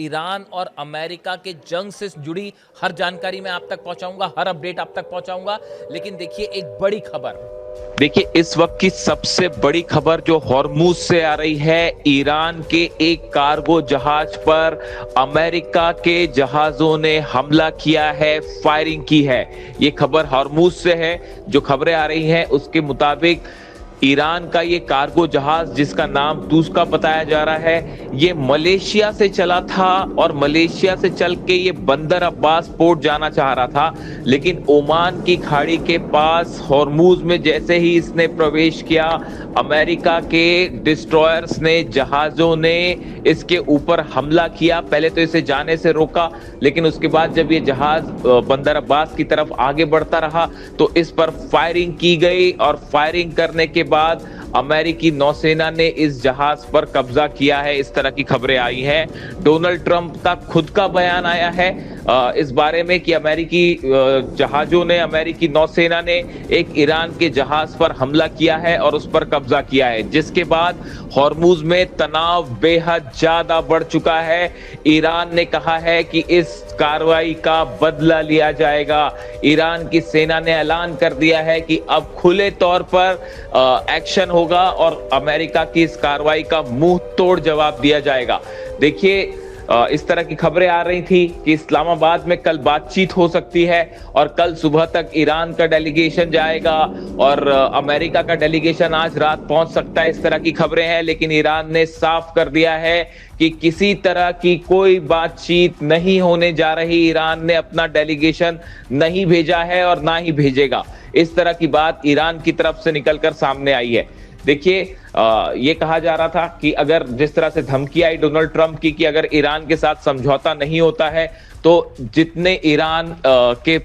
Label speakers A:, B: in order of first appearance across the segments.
A: Iran और America के जंग से जुड़ी हर जानकारी मैं आप तक पहुंचाऊंगा, हर अपडेट आप तक पहुंचाऊंगा। लेकिन देखिए एक बड़ी खबर,
B: देखिए इस वक्त की सबसे बड़ी खबर जो हॉर्मूज से आ रही है, ईरान के एक कार्गो जहाज पर अमेरिका के जहाजों ने हमला किया है, फायरिंग की है। ये खबर हॉर्मूज से है। जो खबरें आ रही हैं उसके मुताबिक ईरान का ये कार्गो जहाज जिसका नाम तूस्का बताया जा रहा है, ये मलेशिया से चला था और मलेशिया से चल के ये बंदर अब्बास पोर्ट जाना चाह रहा था। लेकिन ओमान की खाड़ी के पास हॉर्मूज में जैसे ही इसने प्रवेश किया, अमेरिका के डिस्ट्रॉयर्स ने, जहाजों ने इसके ऊपर हमला किया। पहले तो इसे जाने से रोका, लेकिन उसके बाद जब ये जहाज बंदर अब्बास की तरफ आगे बढ़ता रहा तो इस पर फायरिंग की गई और फायरिंग करने के बाद अमेरिकी नौसेना ने इस जहाज पर कब्जा किया है। इस तरह की खबरें आई हैं। डोनाल्ड ट्रंप का खुद का बयान आया है इस बारे में कि अमेरिकी जहाजों ने, अमेरिकी नौसेना ने एक ईरान के जहाज पर हमला किया है और उस पर कब्जा किया है, जिसके बाद हॉर्मूज में तनाव बेहद ज्यादा बढ़ चुका है। ईरान ने कहा है कि इस कार्रवाई का बदला लिया जाएगा। ईरान की सेना ने ऐलान कर दिया है कि अब खुले तौर पर एक्शन होगा और अमेरिका की इस कार्रवाई का मुंह तोड़ जवाब दिया जाएगा। देखिए इस तरह की खबरें आ रही थी कि इस्लामाबाद में कल बातचीत हो सकती है और कल सुबह तक ईरान का डेलीगेशन जाएगा और अमेरिका का डेलीगेशन आज रात पहुंच सकता है। इस तरह की खबरें हैं, लेकिन ईरान ने साफ कर दिया है कि किसी तरह की कोई बातचीत नहीं होने जा रही। ईरान ने अपना डेलीगेशन नहीं भेजा है और ना ही भेजेगा। इस तरह की बात ईरान की तरफ से निकलकर सामने आई है। देखिए ये कहा जा रहा था कि अगर जिस तरह से धमकी आई डोनाल्ड ट्रंप की कि अगर ईरान के साथ समझौता नहीं होता है तो जितने ईरान के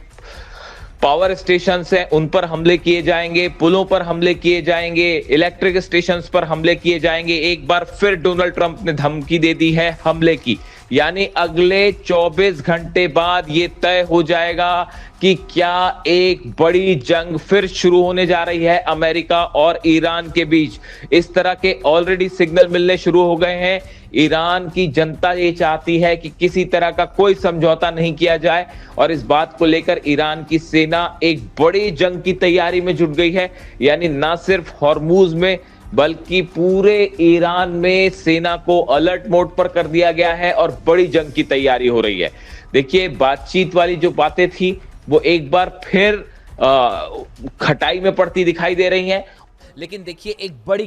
B: पावर स्टेशन हैं उन पर हमले किए जाएंगे, पुलों पर हमले किए जाएंगे, इलेक्ट्रिक स्टेशन पर हमले किए जाएंगे। एक बार फिर डोनाल्ड ट्रंप ने धमकी दे दी है हमले की। यानी अगले 24 घंटे बाद ये तय हो जाएगा कि क्या एक बड़ी जंग फिर शुरू होने जा रही है अमेरिका और ईरान के बीच। इस तरह के ऑलरेडी सिग्नल मिलने शुरू हो गए हैं। ईरान की जनता ये चाहती है कि किसी तरह का कोई समझौता नहीं किया जाए और इस बात को लेकर ईरान की सेना एक बड़ी जंग की तैयारी में जुट गई है। यानी ना सिर्फ हॉर्मूज में बल्कि पूरे ईरान में सेना को अलर्ट मोड पर कर दिया गया है और बड़ी जंग की तैयारी हो रही है। देखिए बातचीत वाली जो बातें थी वो एक बार फिर खटाई में पड़ती दिखाई दे रही हैं।
A: लेकिन देखिए एक बड़ी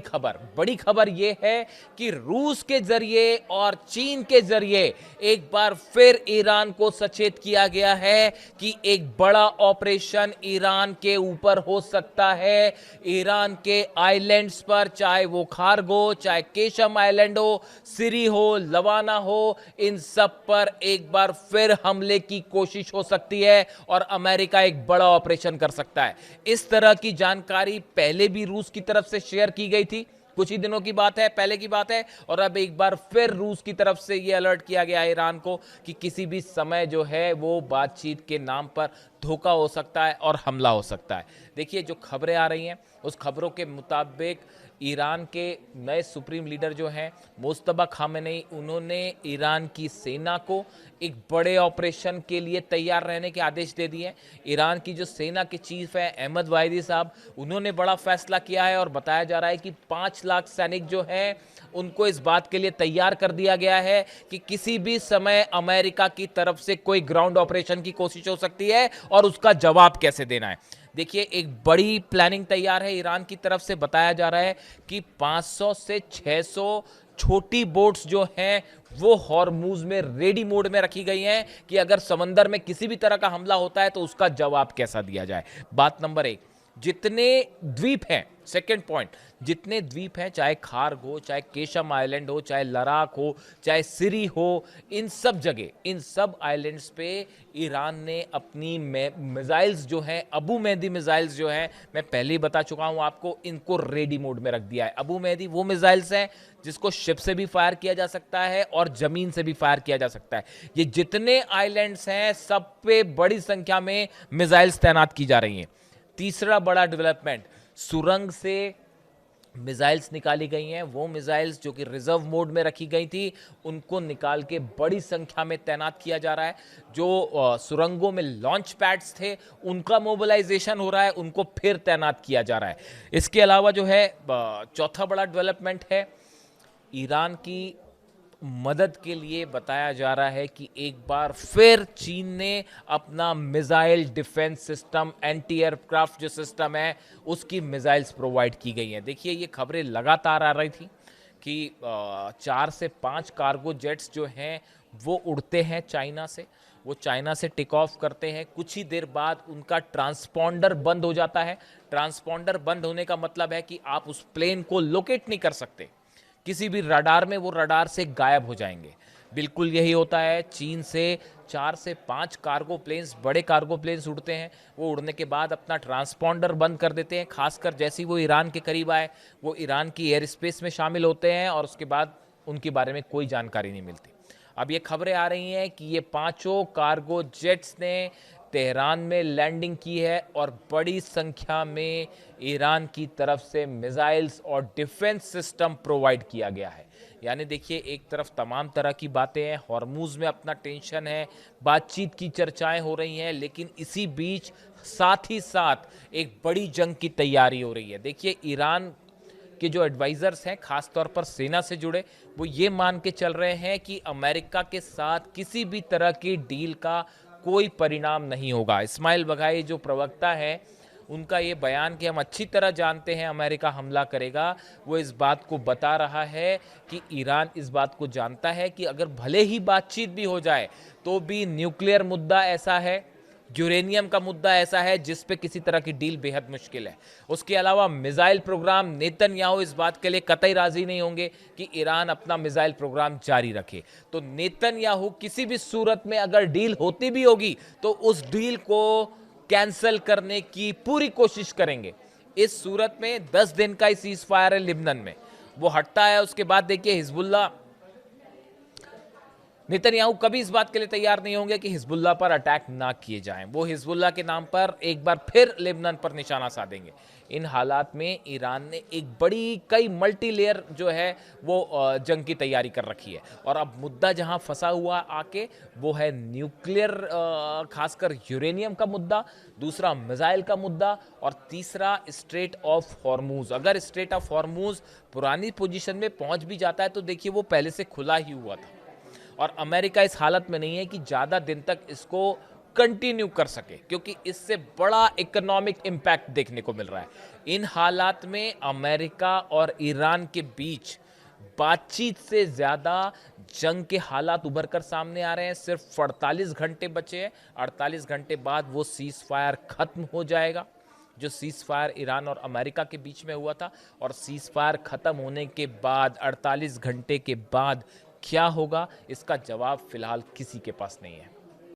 A: खबर यह है कि रूस के जरिए और चीन के जरिए एक बार फिर ईरान को सचेत किया गया है कि एक बड़ा ऑपरेशन ईरान के ऊपर हो सकता है। ईरान के आइलैंड्स पर, चाहे वो खारगो, चाहे केशम आइलैंड हो, सिरी हो, लवाना हो, इन सब पर एक बार फिर हमले की कोशिश हो सकती है और अमेरिका एक बड़ा ऑपरेशन कर सकता है। इस तरह की जानकारी पहले भी रूस की तरफ से शेयर की गई थी, कुछ ही दिनों की बात है, पहले की बात है। और अब एक बार फिर रूस की तरफ से यह अलर्ट किया गया है ईरान को कि किसी भी समय जो है वो बातचीत के नाम पर धोखा हो सकता है और हमला हो सकता है। देखिए जो खबरें आ रही हैं उस खबरों के मुताबिक ईरान के नए सुप्रीम लीडर जो हैं मुस्तफा खामेनेई, उन्होंने ईरान की सेना को एक बड़े ऑपरेशन के लिए तैयार रहने के आदेश दे दिए हैं। ईरान की जो सेना के चीफ है अहमद वाहिदी साहब, उन्होंने बड़ा फैसला किया है और बताया जा रहा है कि 5 लाख सैनिक जो हैं उनको इस बात के लिए तैयार कर दिया गया है कि किसी भी समय अमेरिका की तरफ से कोई ग्राउंड ऑपरेशन की कोशिश हो सकती है और उसका जवाब कैसे देना है। देखिए एक बड़ी प्लानिंग तैयार है ईरान की तरफ से। बताया जा रहा है कि 500 से 600 छोटी बोट्स जो हैं वो हॉर्मूज में रेडी मोड में रखी गई हैं कि अगर समंदर में किसी भी तरह का हमला होता है तो उसका जवाब कैसा दिया जाए। बात नंबर 1, जितने द्वीप हैं, सेकेंड पॉइंट, जितने द्वीप हैं, चाहे खार्ग हो, चाहे केशम आइलैंड हो, चाहे लद्दाख हो, चाहे सिरी हो, इन सब जगह, इन सब आइलैंड्स पे ईरान ने अपनी मिसाइल्स जो हैं, अबू मेहदी मिसाइल्स जो हैं, मैं पहले ही बता चुका हूं आपको, इनको रेडी मोड में रख दिया है। अबू मेहदी वो मिसाइल्स हैं जिसको शिप से भी फायर किया जा सकता है और जमीन से भी फायर किया जा सकता है। ये जितने आइलैंड्स हैं सब पे बड़ी संख्या में मिसाइल्स तैनात की जा रही हैं। तीसरा बड़ा डेवलपमेंट, सुरंग से मिसाइल्स निकाली गई हैं। वो मिसाइल्स जो कि रिजर्व मोड में रखी गई थी, उनको निकाल के बड़ी संख्या में तैनात किया जा रहा है। जो सुरंगों में लॉन्च पैड्स थे, उनका मोबिलाइजेशन हो रहा है, उनको फिर तैनात किया जा रहा है। इसके अलावा जो है चौथा बड़ा डेवलपमेंट है, ईरान की मदद के लिए बताया जा रहा है कि एक बार फिर चीन ने अपना missile defence system, anti aircraft जो सिस्टम है, उसकी मिसाइल्स प्रोवाइड की गई हैं। देखिए, ये खबरें लगातार आ रही थी कि 4 से 5 कार्गो जेट्स जो हैं वो उड़ते हैं चाइना से। वो चाइना से टेक ऑफ करते हैं, कुछ ही देर बाद उनका ट्रांसपॉन्डर बंद हो जाता है। ट्रांसपॉन्डर बंद होने का मतलब है कि आप उस प्लेन को लोकेट नहीं कर सकते, किसी भी रडार में वो रडार से गायब हो जाएंगे। बिल्कुल यही होता है। चीन से 4 से 5 कार्गो प्लेन्स, बड़े कार्गो प्लेन्स उड़ते हैं। वो उड़ने के बाद अपना ट्रांसपॉन्डर बंद कर देते हैं। खासकर जैसे ही वो ईरान के करीब आए, वो ईरान की एयर स्पेस में शामिल होते हैं और उसके बाद उनके बारे में कोई जानकारी नहीं मिलती। अब ये खबरें आ रही हैं कि ये पांचों कार्गो जेट्स ने तेहरान में लैंडिंग की है और बड़ी संख्या में ईरान की तरफ से मिसाइल्स और डिफेंस सिस्टम प्रोवाइड किया गया है। यानी देखिए, एक तरफ तमाम तरह की बातें हैं, हॉर्मूज में अपना टेंशन है, बातचीत की चर्चाएं हो रही हैं, लेकिन इसी बीच साथ ही साथ एक बड़ी जंग की तैयारी हो रही है। देखिए, ईरान के जो एडवाइजर्स हैं, खास तौर पर सेना से जुड़े, वो ये मान के चल रहे हैं कि अमेरिका के साथ किसी भी तरह की डील का कोई परिणाम नहीं होगा। इस्माइल बघाई जो प्रवक्ता है, उनका ये बयान कि हम अच्छी तरह जानते हैं अमेरिका हमला करेगा, वो इस बात को बता रहा है कि ईरान इस बात को जानता है कि अगर भले ही बातचीत भी हो जाए तो भी न्यूक्लियर मुद्दा ऐसा है, यूरेनियम का मुद्दा ऐसा है जिस पे किसी तरह की डील बेहद मुश्किल है। उसके अलावा मिसाइल प्रोग्राम, नेतन्याहू इस बात के लिए कतई राजी नहीं होंगे कि ईरान अपना मिसाइल प्रोग्राम जारी रखे। तो नेतन्याहू किसी भी सूरत में अगर डील होती भी होगी तो उस डील को कैंसिल करने की पूरी कोशिश करेंगे। इस सूरत में 10 दिन का ही सीज फायर है लिबनन में, वो हटता है। उसके बाद देखिए, हिजबुल्लाह, नेतन्याहू कभी इस बात के लिए तैयार नहीं होंगे कि हिजबुल्लाह पर अटैक ना किए जाएं। वो हिजबुल्लाह के नाम पर एक बार फिर लेबनान पर निशाना साधेंगे। इन हालात में ईरान ने एक बड़ी, कई मल्टी लेयर जो है वो जंग की तैयारी कर रखी है। और अब मुद्दा जहां फंसा हुआ आके वो है न्यूक्लियर, खासकर यूरेनियम का मुद्दा, दूसरा मिसाइल का मुद्दा, और तीसरा स्ट्रेट ऑफ हॉर्मूज। अगर स्ट्रेट ऑफ हॉर्मूज पुरानी पोजीशन में पहुंच भी जाता है तो देखिए, वो पहले से खुला ही हुआ था और अमेरिका इस हालत में नहीं है कि ज़्यादा दिन तक इसको कंटिन्यू कर सके, क्योंकि इससे बड़ा इकोनॉमिक इम्पैक्ट देखने को मिल रहा है। इन हालात में अमेरिका और ईरान के बीच बातचीत से ज़्यादा जंग के हालात उभर कर सामने आ रहे हैं। सिर्फ 48 घंटे बचे हैं, 48 घंटे बाद वो सीज फायर खत्म हो जाएगा, जो सीज फायर ईरान और अमेरिका के बीच में हुआ था। और सीज फायर खत्म होने के बाद 48 घंटे के बाद क्या होगा, इसका जवाब फिलहाल किसी के पास नहीं है।